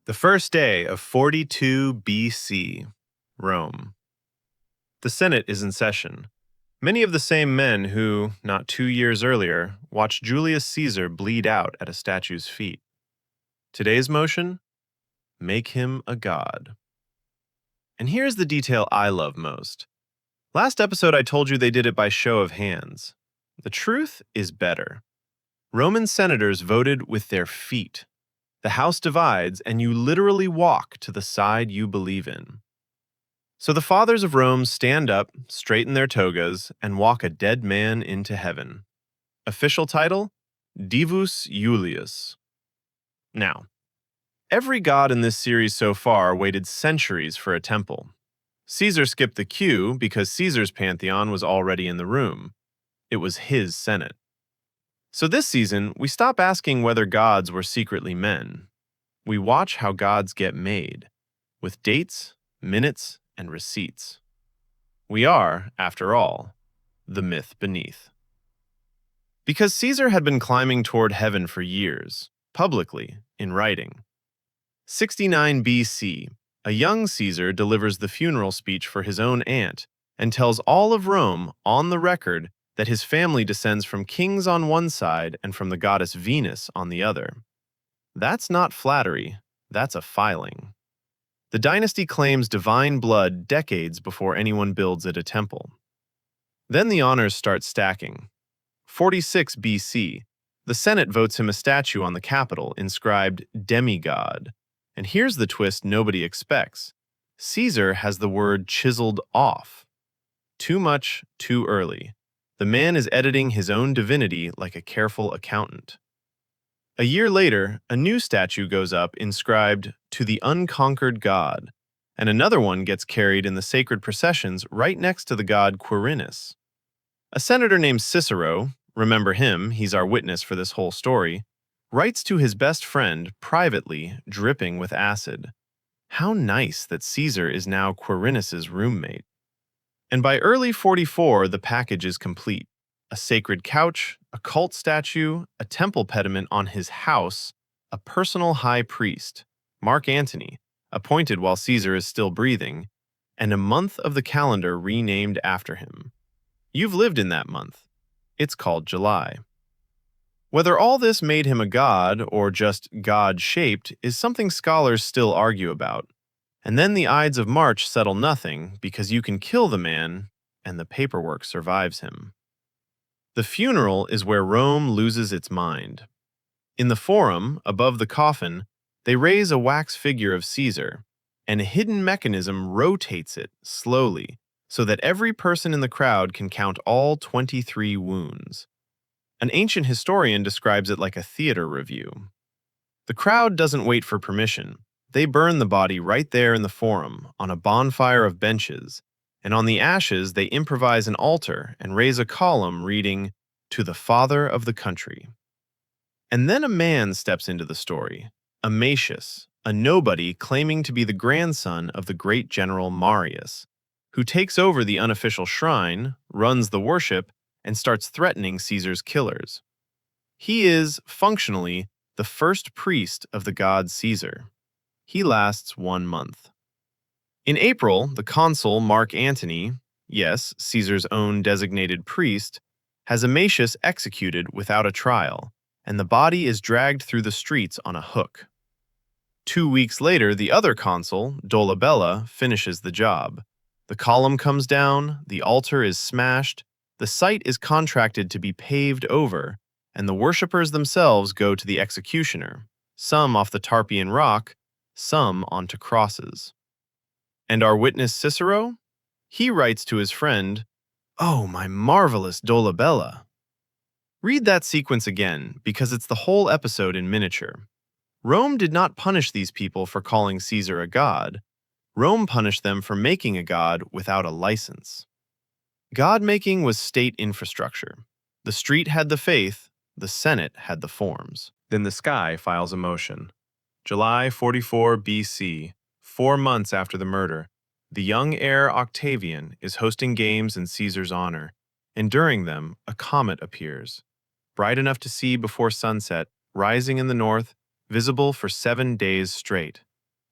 The first day of 42 BC, Rome. The Senate is in session. Many of the same men who, not 2 years earlier, watched Julius Caesar bleed out at a statue's feet. Today's motion? Make him a god. And here's the detail I love most. Last episode I told you they did it by show of hands. The truth is better. Roman senators voted with their feet. The house divides, and you literally walk to the side you believe in. So the fathers of Rome stand up, straighten their togas, and walk a dead man into heaven. Official title? Divus Iulius. Now, every god in this series so far waited centuries for a temple. Caesar skipped the queue because Caesar's pantheon was already in the room. It was his Senate. So this season, we stop asking whether gods were secretly men. We watch how gods get made, with dates, minutes, and receipts. We are, after all, the myth beneath. Because Caesar had been climbing toward heaven for years, publicly, in writing. 69 BC, a young Caesar delivers the funeral speech for his own aunt and tells all of Rome, on the record, that his family descends from kings on one side and from the goddess Venus on the other. That's not flattery, that's a filing. The dynasty claims divine blood decades before anyone builds it a temple. Then the honors start stacking. 46 BC, the Senate votes him a statue on the Capitol inscribed demigod. And here's the twist nobody expects. Caesar has the word chiseled off. Too much, too early. The man is editing his own divinity like a careful accountant. A year later, a new statue goes up inscribed, "To the Unconquered God," and another one gets carried in the sacred processions right next to the god Quirinus. A senator named Cicero, remember him, he's our witness for this whole story, writes to his best friend, privately, dripping with acid. How nice that Caesar is now Quirinus's roommate. And by early 44, the package is complete. A sacred couch, a cult statue, a temple pediment on his house, a personal high priest, Mark Antony, appointed while Caesar is still breathing, and a month of the calendar renamed after him. You've lived in that month. It's called July. Whether all this made him a god or just god-shaped is something scholars still argue about. And then the Ides of March settle nothing because you can kill the man and the paperwork survives him. The funeral is where Rome loses its mind. In the forum, above the coffin, they raise a wax figure of Caesar, and a hidden mechanism rotates it slowly so that every person in the crowd can count all 23 wounds. An ancient historian describes it like a theater review. The crowd doesn't wait for permission. They burn the body right there in the forum, on a bonfire of benches, and on the ashes they improvise an altar and raise a column reading, "To the Father of the Country." And then a man steps into the story, Amatius, a nobody claiming to be the grandson of the great general Marius, who takes over the unofficial shrine, runs the worship, and starts threatening Caesar's killers. He is, functionally, the first priest of the god Caesar. He lasts 1 month. In April, the consul Mark Antony, yes, Caesar's own designated priest, has Amatius executed without a trial, and the body is dragged through the streets on a hook. 2 weeks later, the other consul, Dolabella, finishes the job. The column comes down, the altar is smashed, the site is contracted to be paved over, and the worshippers themselves go to the executioner, some off the Tarpeian rock, some onto crosses. And our witness Cicero? He writes to his friend, "Oh, my marvelous Dolabella." Read that sequence again, because it's the whole episode in miniature. Rome did not punish these people for calling Caesar a god. Rome punished them for making a god without a license. God-making was state infrastructure. The street had the faith, the Senate had the forms. Then the sky files a motion. July 44 BC, 4 months after the murder, the young heir Octavian is hosting games in Caesar's honor, and during them, a comet appears, bright enough to see before sunset, rising in the north, visible for 7 days straight.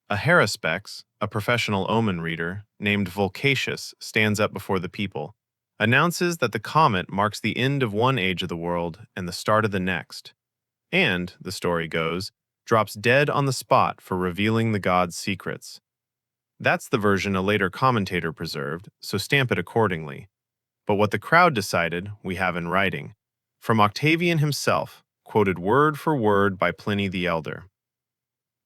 A haruspex, a professional omen reader, named Volcatius stands up before the people, announces that the comet marks the end of one age of the world and the start of the next, and, the story goes, drops dead on the spot for revealing the god's secrets. That's the version a later commentator preserved, so stamp it accordingly. But what the crowd decided, we have in writing, from Octavian himself, quoted word for word by Pliny the Elder.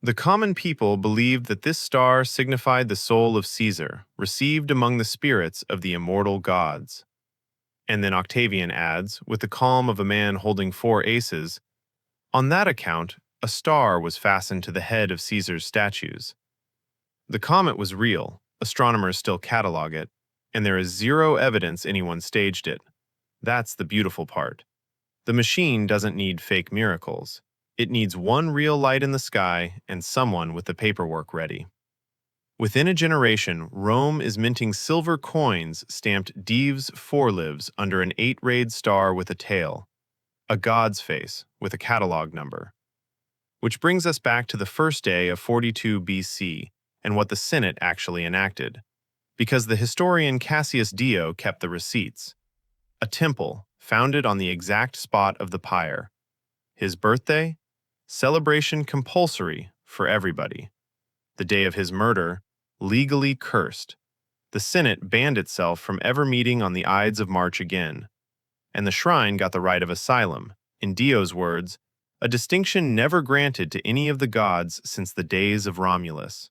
The common people believed that this star signified the soul of Caesar, received among the spirits of the immortal gods. And then Octavian adds, with the calm of a man holding 4 aces, on that account, a star was fastened to the head of Caesar's statues. The comet was real, astronomers still catalog it, and there is 0 evidence anyone staged it. That's the beautiful part. The machine doesn't need fake miracles. It needs one real light in the sky and someone with the paperwork ready. Within a generation, Rome is minting silver coins stamped Divus Iulius under an 8-rayed star with a tail, a god's face with a catalog number. Which brings us back to the first day of 42 BC and what the Senate actually enacted, because the historian Cassius kept the receipts. A temple founded on the exact spot of the pyre. His birthday? Celebration compulsory for everybody. The day of his murder, legally cursed. The Senate banned itself from ever meeting on the Ides of March again. And the shrine got the right of asylum, in Dio's words, a distinction never granted to any of the gods since the days of Romulus.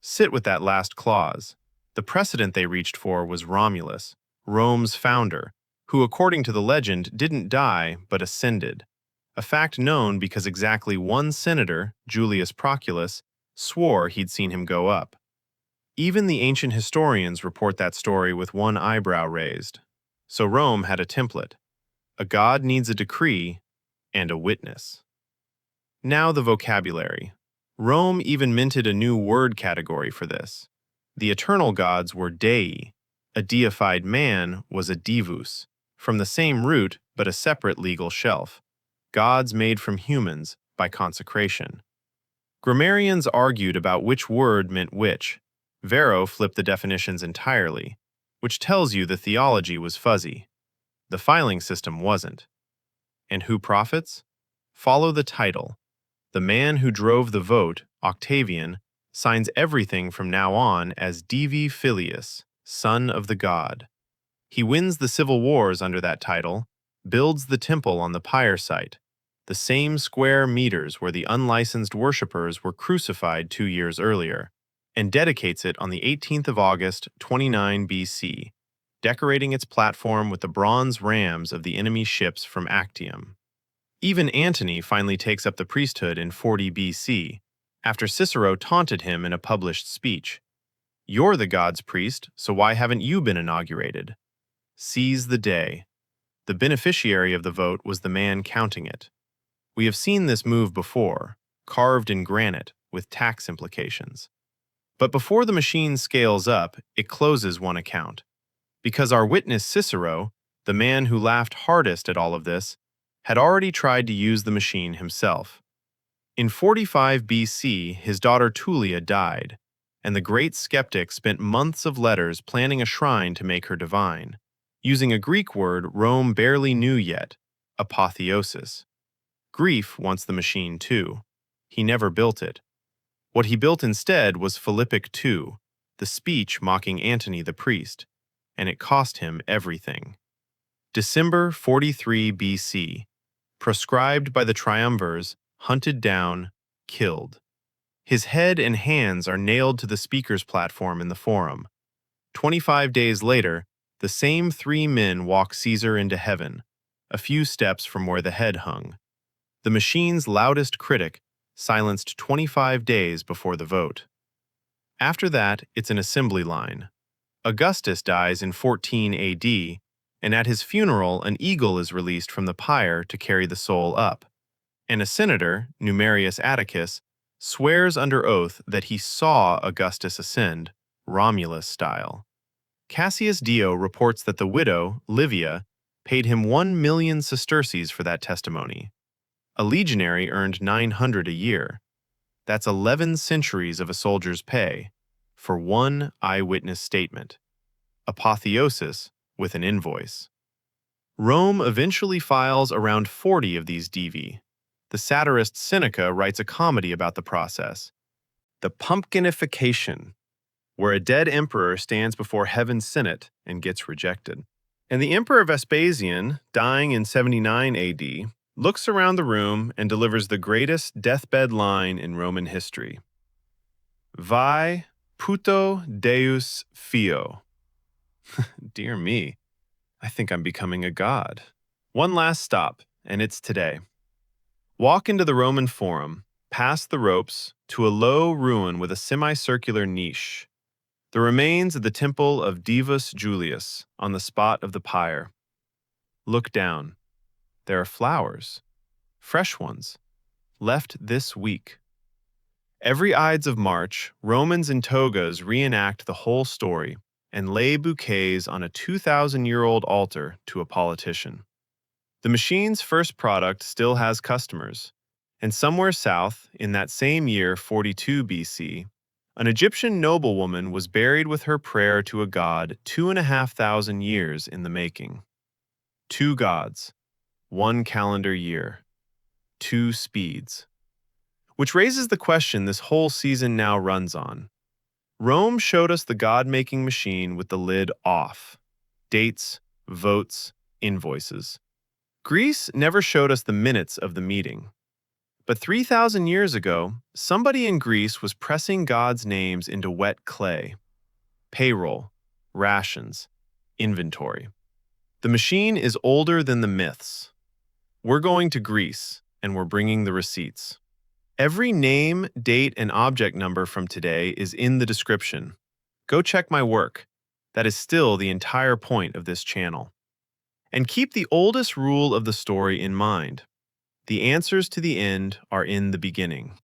Sit with that last clause. The precedent they reached for was Romulus, Rome's founder, who according to the legend didn't die but ascended, a fact known because exactly one senator, Julius Proculus, swore he'd seen him go up. Even the ancient historians report that story with one eyebrow raised. So Rome had a template. A god needs a decree and a witness. Now the vocabulary. Rome even minted a new word category for this. The eternal gods were dei. A deified man was a divus, from the same root but a separate legal shelf. Gods made from humans by consecration. Grammarians argued about which word meant which. Varro flipped the definitions entirely, which tells you the theology was fuzzy. The filing system wasn't. And who profits? Follow the title. The man who drove the vote, Octavian, signs everything from now on as Divus Iulius, son of the god. He wins the civil wars under that title, builds the temple on the pyre site, the same square meters where the unlicensed worshippers were crucified 2 years earlier, and dedicates it on the 18th of August, 29 BC, decorating its platform with the bronze rams of the enemy ships from Actium. Even Antony finally takes up the priesthood in 40 BC, after Cicero taunted him in a published speech. You're the god's priest, so why haven't you been inaugurated? Seize the day. The beneficiary of the vote was the man counting it. We have seen this move before, carved in granite with tax implications. But before the machine scales up, it closes one account. Because our witness Cicero, the man who laughed hardest at all of this, had already tried to use the machine himself. In 45 BC, his daughter Tullia died, and the great skeptic spent months of letters planning a shrine to make her divine, using a Greek word Rome barely knew yet, apotheosis. Grief wants the machine too. He never built it. What he built instead was Philippic 2, the speech mocking Antony the priest, and it cost him everything. December 43 BC. Proscribed by the triumvirs, hunted down, killed. His head and hands are nailed to the speaker's platform in the forum. 25 days later, the same 3 men walk Caesar into heaven, a few steps from where the head hung. The machine's loudest critic, silenced 25 days before the vote. After that, it's an assembly line. Augustus dies in 14 AD, and at his funeral an eagle is released from the pyre to carry the soul up. And a senator, Numerius Atticus, swears under oath that he saw Augustus ascend, Romulus style. Cassius reports that the widow, Livia, paid him 1 million sesterces for that testimony. A legionary earned 900 a year. That's 11 centuries of a soldier's pay for one eyewitness statement. Apotheosis with an invoice. Rome eventually files around 40 of these divi. The satirist Seneca writes a comedy about the process, the pumpkinification, where a dead emperor stands before heaven's senate and gets rejected. And the Emperor Vespasian, dying in 79 AD, looks around the room and delivers the greatest deathbed line in Roman history. Vai puto deus fio. Dear me, I think I'm becoming a god. One last stop, and it's today. Walk into the Roman Forum, past the ropes, to a low ruin with a semicircular niche. The remains of the temple of Divus Iulius on the spot of the pyre. Look down. There are flowers, fresh ones, left this week. Every Ides of March, Romans in togas reenact the whole story and lay bouquets on a 2,000-year-old altar to a politician. The machine's first product still has customers, and somewhere south, in that same year, 42 BC, an Egyptian noblewoman was buried with her prayer to a god 2,500 years in the making. 2 gods, 1 calendar year, 2 speeds. Which raises the question this whole season now runs on. Rome showed us the god-making machine with the lid off. Dates, votes, invoices. Greece never showed us the minutes of the meeting. But 3,000 years ago, somebody in Greece was pressing gods' names into wet clay. Payroll, rations, inventory. The machine is older than the myths. We're going to Greece, and we're bringing the receipts. Every name, date, and object number from today is in the description. Go check my work. That is still the entire point of this channel. And keep the oldest rule of the story in mind. The answers to the end are in the beginning.